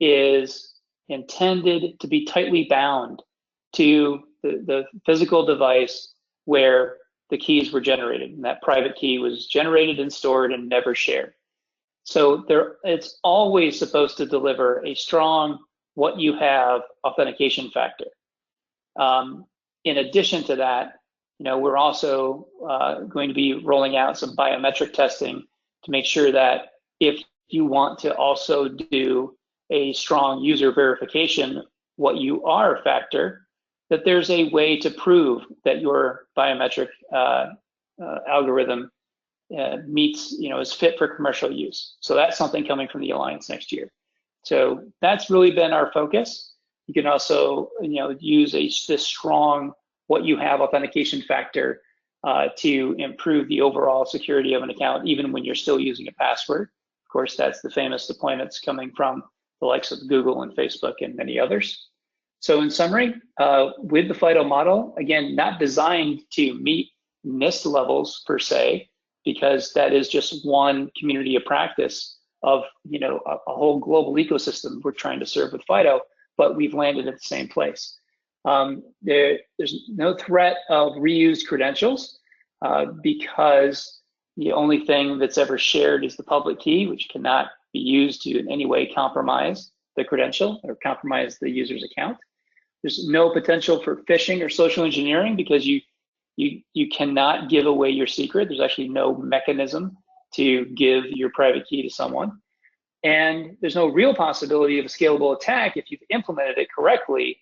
is intended to be tightly bound to the physical device where the keys were generated, and that private key was generated and stored and never shared. So it's always supposed to deliver a strong what you have authentication factor. In addition to that, we're also going to be rolling out some biometric testing to make sure that if you want to also do a strong user verification, what you are factor, that there's a way to prove that your biometric algorithm meets, is fit for commercial use. So that's something coming from the Alliance next year. So that's really been our focus. You can also, use this strong what you have authentication factor to improve the overall security of an account, even when you're still using a password. Of course, that's the famous deployments coming from the likes of Google and Facebook and many others. So in summary, with the FIDO model, again, not designed to meet NIST levels per se, because that is just one community of practice of a whole global ecosystem we're trying to serve with FIDO, but we've landed at the same place. There's no threat of reused credentials because the only thing that's ever shared is the public key, which cannot be used to in any way compromise the credential or compromise the user's account. There's no potential for phishing or social engineering because you cannot give away your secret. There's actually no mechanism to give your private key to someone. And there's no real possibility of a scalable attack if you've implemented it correctly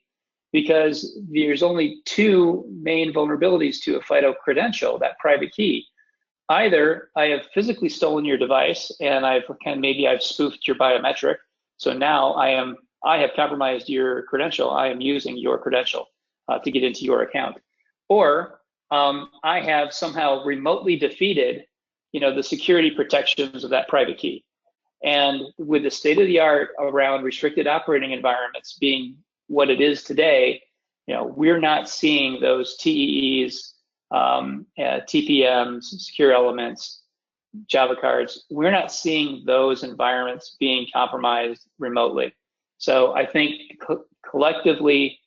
because there's only two main vulnerabilities to a FIDO credential, that private key. Either I have physically stolen your device and maybe I've spoofed your biometric. So now I have compromised your credential. I am using your credential to get into your account. Or I have somehow remotely defeated, the security protections of that private key. And with the state of the art around restricted operating environments being what it is today, we're not seeing those TEEs, TPMs, secure elements, Java cards. We're not seeing those environments being compromised remotely. So I think collectively,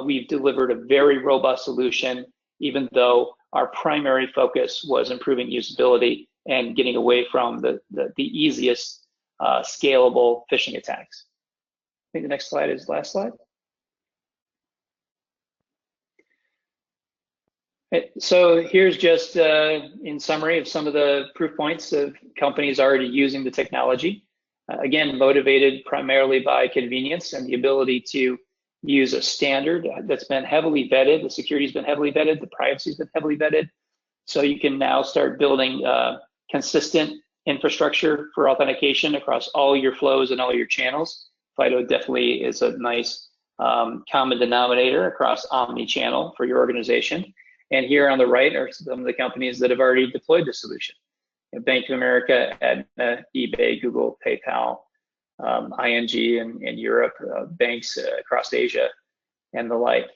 we've delivered a very robust solution, even though our primary focus was improving usability and getting away from the easiest scalable phishing attacks. I think the next slide is the last slide. So here's just in summary of some of the proof points of companies already using the technology. Again, motivated primarily by convenience and the ability to use a standard that's been heavily vetted. The security's been heavily vetted, the privacy's been heavily vetted. So you can now start building consistent infrastructure for authentication across all your flows and all your channels. FIDO definitely is a nice common denominator across omni-channel for your organization. And here on the right are some of the companies that have already deployed the solution. Bank of America, Aetna, eBay, Google, PayPal, ING in Europe, banks across Asia, and the like.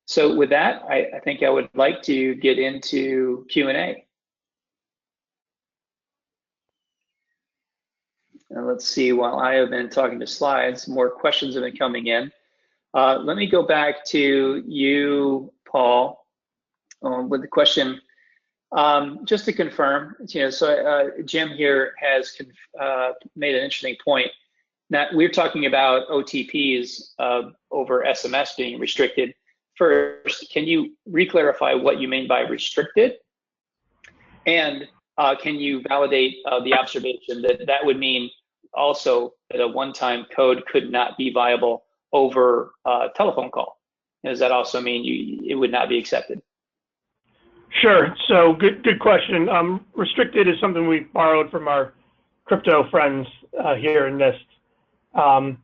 So with that, I think I would like to get into Q&A. And let's see, while I have been talking to slides, more questions have been coming in. Let me go back to you, Paul, with the question. Just to confirm, so Jim here has made an interesting point. Now, we're talking about OTPs over SMS being restricted. First, can you re-clarify what you mean by restricted? And can you validate the observation that would mean also that a one-time code could not be viable over a telephone call? Does that also mean it would not be accepted? Sure. So good question. Restricted is something we borrowed from our crypto friends here in NIST.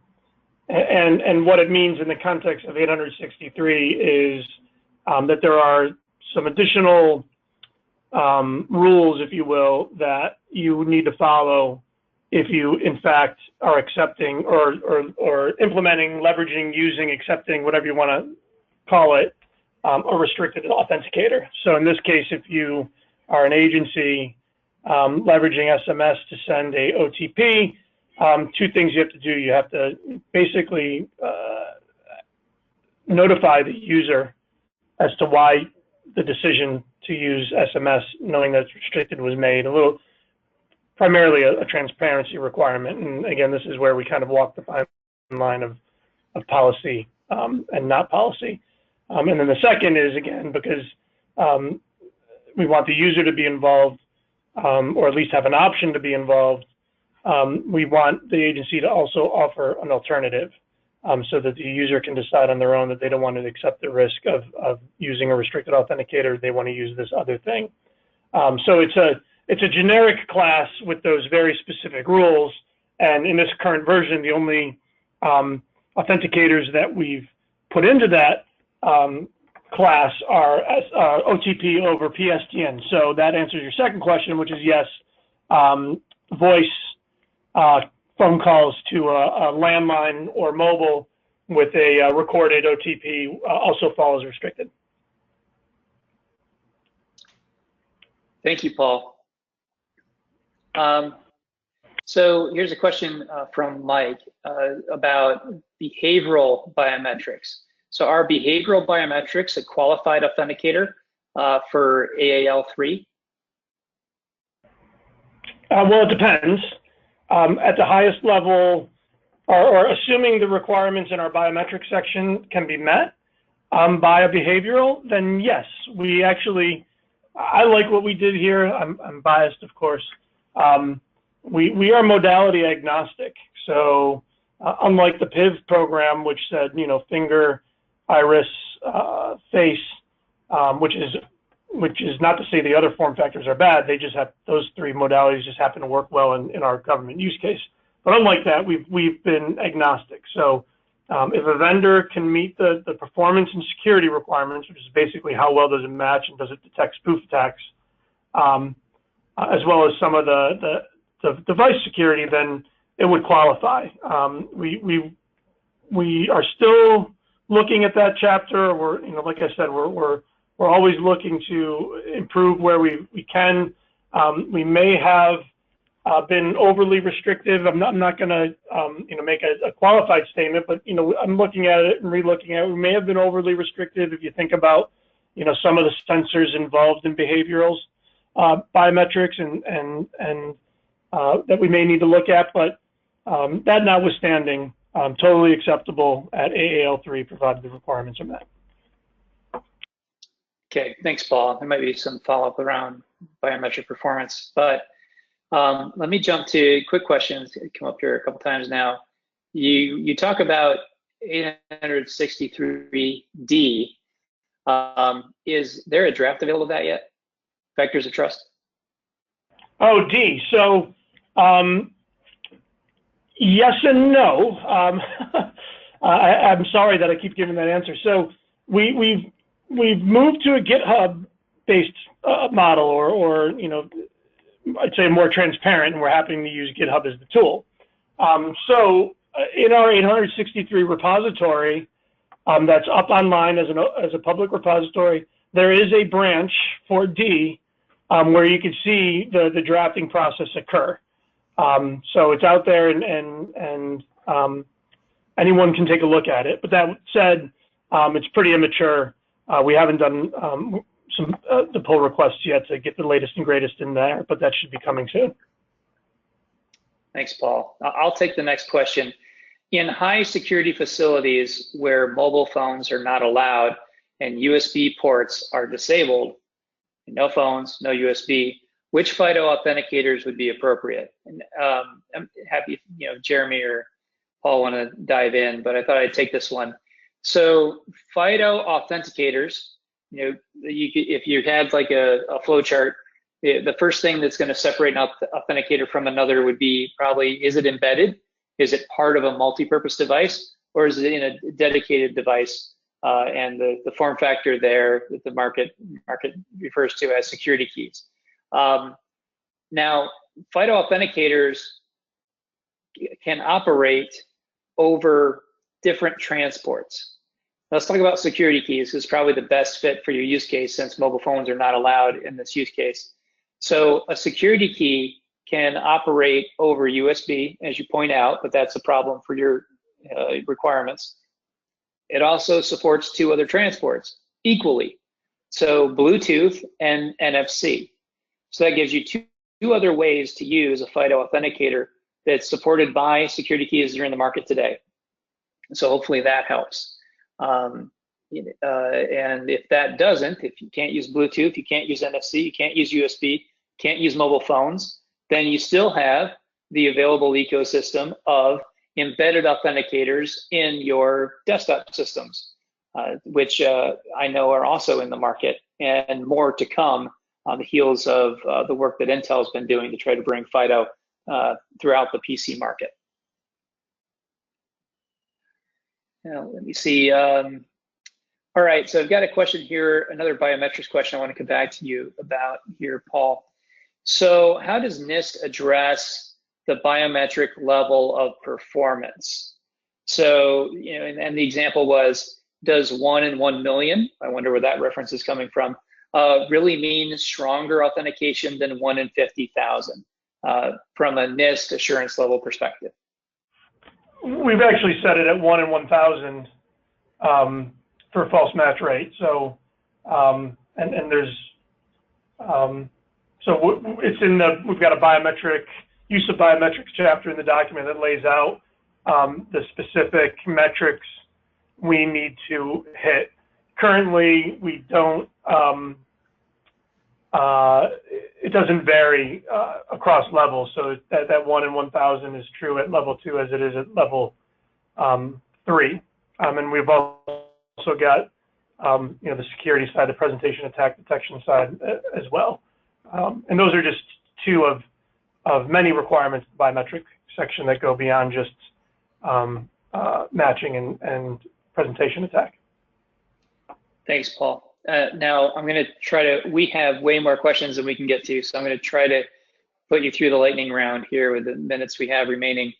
And what it means in the context of 863 is that there are some additional rules, if you will, that you need to follow if you, in fact, are accepting or implementing, leveraging, using, accepting, whatever you want to call it, a restricted authenticator. So in this case, if you are an agency leveraging SMS to send a OTP, two things you have to do. You have to basically notify the user as to why the decision to use SMS, knowing that it's restricted, was made. Primarily a transparency requirement. And again, this is where we kind of walk the fine line of policy and not policy. And then the second is, again, because we want the user to be involved, or at least have an option to be involved, we want the agency to also offer an alternative so that the user can decide on their own that they don't want to accept the risk of using a restricted authenticator. They want to use this other thing. So it's a generic class with those very specific rules. And in this current version, the only authenticators that we've put into that class are OTP over PSTN. So that answers your second question, which is yes, voice phone calls to a landline or mobile with a recorded OTP also follows restricted. Thank you, Paul. So here's a question from Mike about behavioral biometrics. So are behavioral biometrics a qualified authenticator for AAL3? Well, it depends. At the highest level, or assuming the requirements in our biometrics section can be met by a behavioral, then yes, we actually, I like what we did here. I'm biased, of course. We are modality agnostic. So unlike the PIV program, which said, finger iris, face, which is not to say the other form factors are bad. They just have, those three modalities just happen to work well in our government use case. But unlike that, we've been agnostic. So if a vendor can meet the performance and security requirements, which is basically how well does it match and does it detect spoof attacks, as well as some of the device security, then it would qualify. We are still looking at that chapter. We're, like I said, we're always looking to improve where we can. We may have been overly restrictive. I'm not going to make a qualified statement, but I'm looking at it and re-looking at it. We may have been overly restrictive if you think about some of the sensors involved in behavioral biometrics and that we may need to look at. But that notwithstanding, totally acceptable at AAL3 provided the requirements are met. Okay, thanks, Paul. There might be some follow-up around biometric performance, but let me jump to quick questions that come up here a couple times now. You talk about 863D. Is there a draft available of that yet? Vectors of trust? Oh, D. So yes and no. I'm sorry that I keep giving that answer. So we've moved to a GitHub-based model, or I'd say more transparent, and we're happy to use GitHub as the tool. So in our 863 repository that's up online as a public repository, there is a branch for D where you can see the drafting process occur. So it's out there, and anyone can take a look at it. But that said, it's pretty immature. We haven't done the pull requests yet to get the latest and greatest in there, but that should be coming soon. Thanks, Paul. I'll take the next question. In high security facilities where mobile phones are not allowed and USB ports are disabled, no phones, no USB, which FIDO authenticators would be appropriate? And I'm happy, Jeremy or Paul want to dive in, but I thought I'd take this one. So FIDO authenticators, if you had like a flow chart, the first thing that's going to separate an authenticator from another would be probably, is it embedded? Is it part of a multi-purpose device, or is it in a dedicated device? And the form factor there that the market refers to as security keys. Now, FIDO authenticators can operate over different transports. Let's talk about security keys. It's probably the best fit for your use case, since mobile phones are not allowed in this use case. So a security key can operate over USB, as you point out, but that's a problem for your requirements. It also supports two other transports equally. So Bluetooth and NFC. So that gives you two other ways to use a FIDO authenticator that's supported by security keys that are in the market today. So hopefully that helps. And if that doesn't, if you can't use Bluetooth, you can't use NFC, you can't use USB, can't use mobile phones, then you still have the available ecosystem of embedded authenticators in your desktop systems, which I know are also in the market, and more to come on the heels of the work that Intel's been doing to try to bring FIDO throughout the PC market. Now, let me see. All right, so I've got a question here, another biometrics question I want to come back to you about here, Paul. So how does NIST address the biometric level of performance? So, and the example was, does 1 in 1 million, I wonder where that reference is coming from, really mean stronger authentication than 1 in 50,000 from a NIST assurance level perspective? We've actually set it at 1 in 1,000 for false match rate. So, and there's, so it's in the, we've got a biometric, use of biometrics chapter in the document that lays out the specific metrics we need to hit. Currently, we don't, it doesn't vary across levels. So that 1 in 1,000 is true at level 2 as it is at level 3. And we've also also got the security side, the presentation attack detection side as well. And those are just two of many requirements of the biometric section that go beyond just matching and presentation attack. Thanks, Paul. Now I'm going to try to, we have way more questions than we can get to, so I'm going to try to put you through the lightning round here with the minutes we have remaining.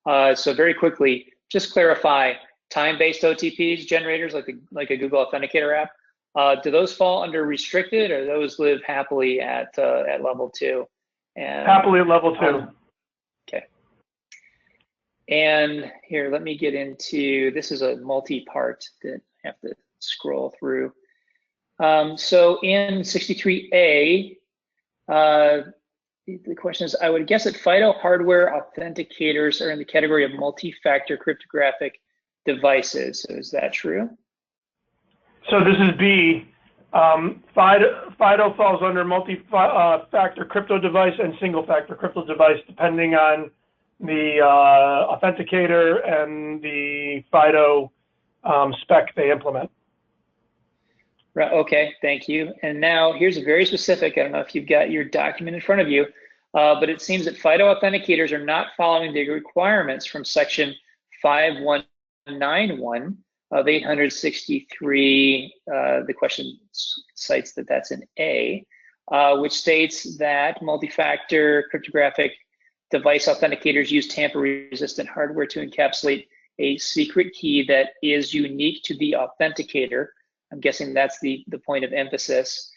So very quickly, just clarify, time-based OTPs generators like a Google Authenticator app, do those fall under restricted, or those live happily at level 2? And, happily at level 2. Okay. And here, let me get into, this is a multi-part that I have to scroll through. So in 63A, the question is, I would guess that FIDO hardware authenticators are in the category of multi-factor cryptographic devices. So is that true? So this is B. FIDO falls under multi-factor crypto device and single-factor crypto device, depending on the authenticator and the FIDO spec they implement. Right, okay, thank you. And now here's a very specific, I don't know if you've got your document in front of you, but it seems that FIDO authenticators are not following the requirements from section 5191 of 863. The question cites that that's an A, which states that multi-factor cryptographic device authenticators use tamper-resistant hardware to encapsulate a secret key that is unique to the authenticator. I'm guessing that's the point of emphasis.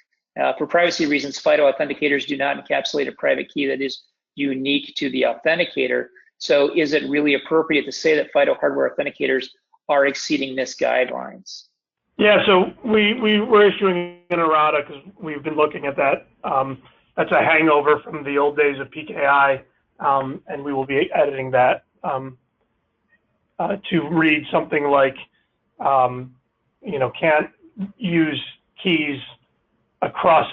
For privacy reasons, FIDO authenticators do not encapsulate a private key that is unique to the authenticator. So is it really appropriate to say that FIDO hardware authenticators are exceeding NIST guidelines? Yeah, so we're issuing an errata because we've been looking at that. That's a hangover from the old days of PKI, and we will be editing that to read something like, can't use keys across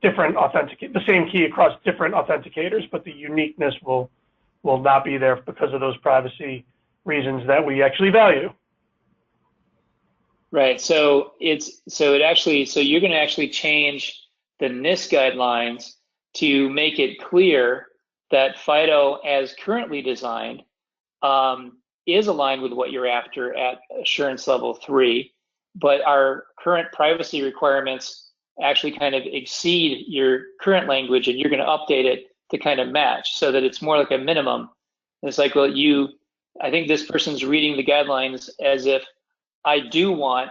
different the same key across different authenticators, but the uniqueness will not be there because of those privacy reasons that we actually value. Right. So you're going to actually change the NIST guidelines to make it clear that FIDO, as currently designed, is aligned with what you're after at assurance level 3. But our current privacy requirements actually kind of exceed your current language, and you're going to update it to kind of match so that it's more like a minimum. And it's like, well, I think this person's reading the guidelines as if I do want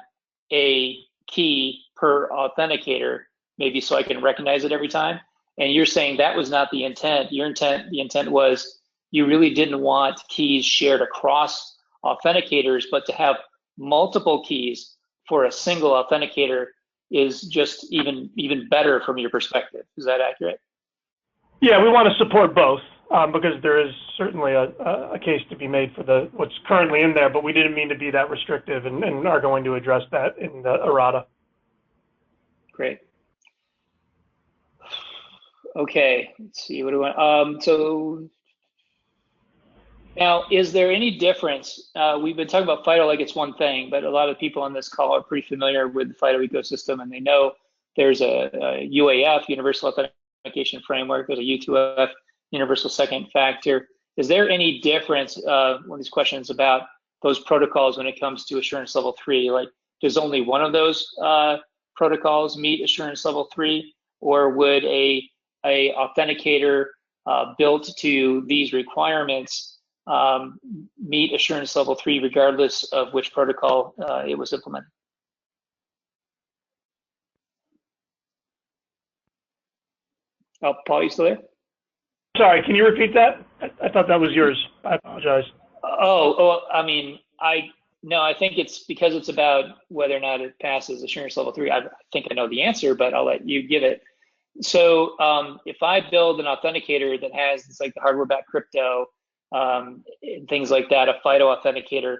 a key per authenticator, maybe so I can recognize it every time. And you're saying that was not the intent. The intent was you really didn't want keys shared across authenticators, but to have multiple keys for a single authenticator is just even better from your perspective. Is that accurate? Yeah, we want to support both because there is certainly a case to be made for what's currently in there, but we didn't mean to be that restrictive and are going to address that in the errata. Great. Okay, let's see, what do I want? So now, is there any difference? We've been talking about FIDO like it's one thing, but a lot of people on this call are pretty familiar with the FIDO ecosystem, and they know there's a UAF, Universal Authentication Framework, there's a U2F, Universal Second Factor. Is there any difference, one of these questions about those protocols when it comes to assurance level 3? Like, does only one of those protocols meet assurance level 3, or would a authenticator built to these requirements meet assurance level 3 regardless of which protocol it was implemented? Oh, Paul, you still there? Sorry, can you repeat that? I thought that was yours. I apologize. I mean, no, I think it's because it's about whether or not it passes assurance level 3. I think I know the answer, but I'll let you give it. So if I build an authenticator that has it's like the hardware-backed crypto, things like that, a FIDO authenticator,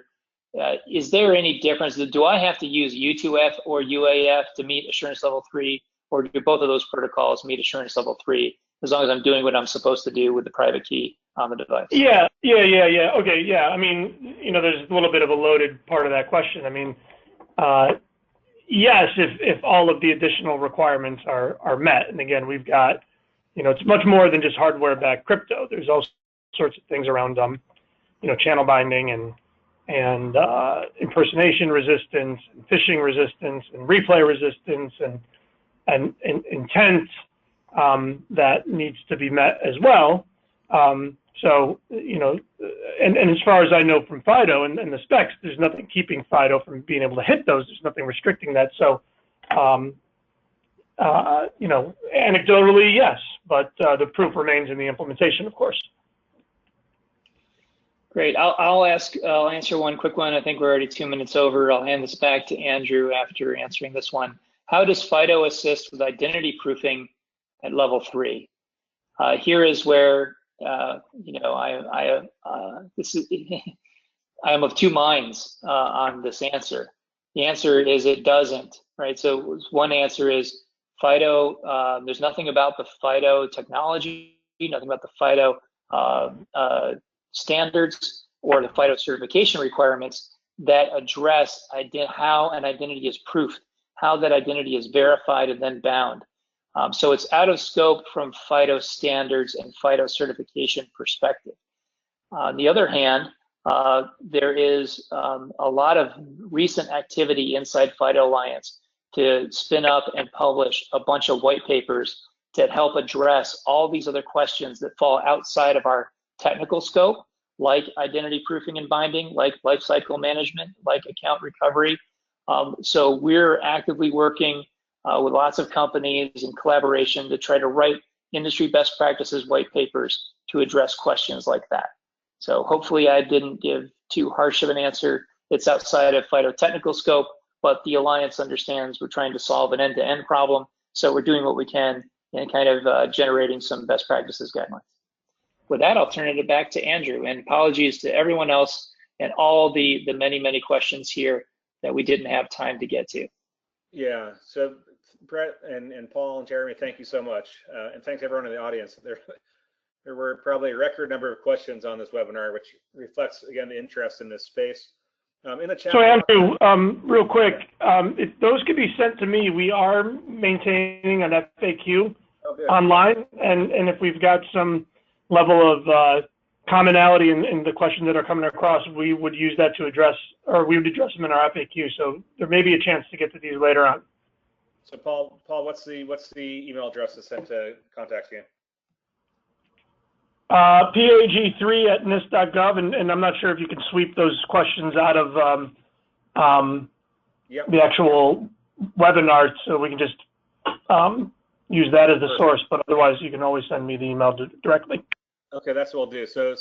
is there any difference? Do I have to use U2F or UAF to meet assurance level 3, or do both of those protocols meet assurance level 3 as long as I'm doing what I'm supposed to do with the private key on the device? Yeah. Okay, yeah. I mean, there's a little bit of a loaded part of that question. I mean, Yes, if all of the additional requirements are met. And again, we've got, it's much more than just hardware-backed crypto. There's all sorts of things around, channel binding and impersonation resistance, and phishing resistance, and replay resistance, and intent that needs to be met as well. So, and as far as I know from FIDO and the specs, there's nothing keeping FIDO from being able to hit those. There's nothing restricting that. So, anecdotally, yes, but the proof remains in the implementation, of course. Great. I'll answer one quick one. I think we're already 2 minutes over. I'll hand this back to Andrew after answering this one. How does FIDO assist with identity proofing at level 3? Here is where I am of two minds on this answer. The answer is it doesn't, right? So one answer is FIDO. There's nothing about the FIDO technology, nothing about the FIDO standards or the FIDO certification requirements that address how an identity is proofed, how that identity is verified and then bound. So it's out of scope from FIDO standards and FIDO certification perspective. On the other hand, there is a lot of recent activity inside FIDO Alliance to spin up and publish a bunch of white papers to help address all these other questions that fall outside of our technical scope, like identity proofing and binding, like lifecycle management, like account recovery. So we're actively working with lots of companies in collaboration to try to write industry best practices white papers to address questions like that. So hopefully I didn't give too harsh of an answer. It's outside of FIDO technical scope, but the Alliance understands we're trying to solve an end-to-end problem. So we're doing what we can in kind of generating some best practices guidelines. With that, I'll turn it back to Andrew, and apologies to everyone else and all the many questions here that we didn't have time to get to. Yeah, so Brett and Paul and Jeremy, thank you so much. And thanks everyone in the audience. There were probably a record number of questions on this webinar, which reflects, again, the interest in this space. In the chat. So Andrew, real quick, if those could be sent to me, we are maintaining an FAQ online, and if we've got some level of commonality in the questions that are coming across, we would use that to address, or we would address them in our FAQ. So there may be a chance to get to these later on. So Paul, what's the email address to send to contact you? PAG3@nist.gov, and I'm not sure if you can sweep those questions out of the actual webinar, so we can just use that as the source, but otherwise you can always send me the email directly. Okay, that's what we'll do. So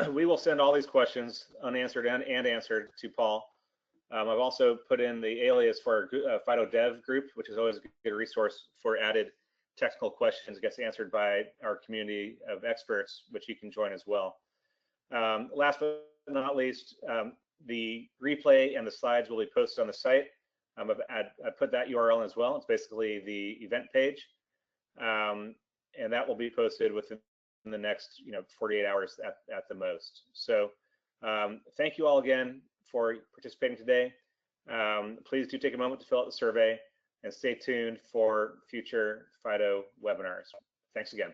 we will send all these questions unanswered and answered to Paul. I've also put in the alias for our FIDO dev group, which is always a good resource for added technical questions. It gets answered by our community of experts, which you can join as well. Last but not least, the replay and the slides will be posted on the site. I put that URL in as well. It's basically the event page, and that will be posted within the next 48 hours at the most. So thank you all again for participating today. Please do take a moment to fill out the survey and stay tuned for future FIDO webinars. Thanks again.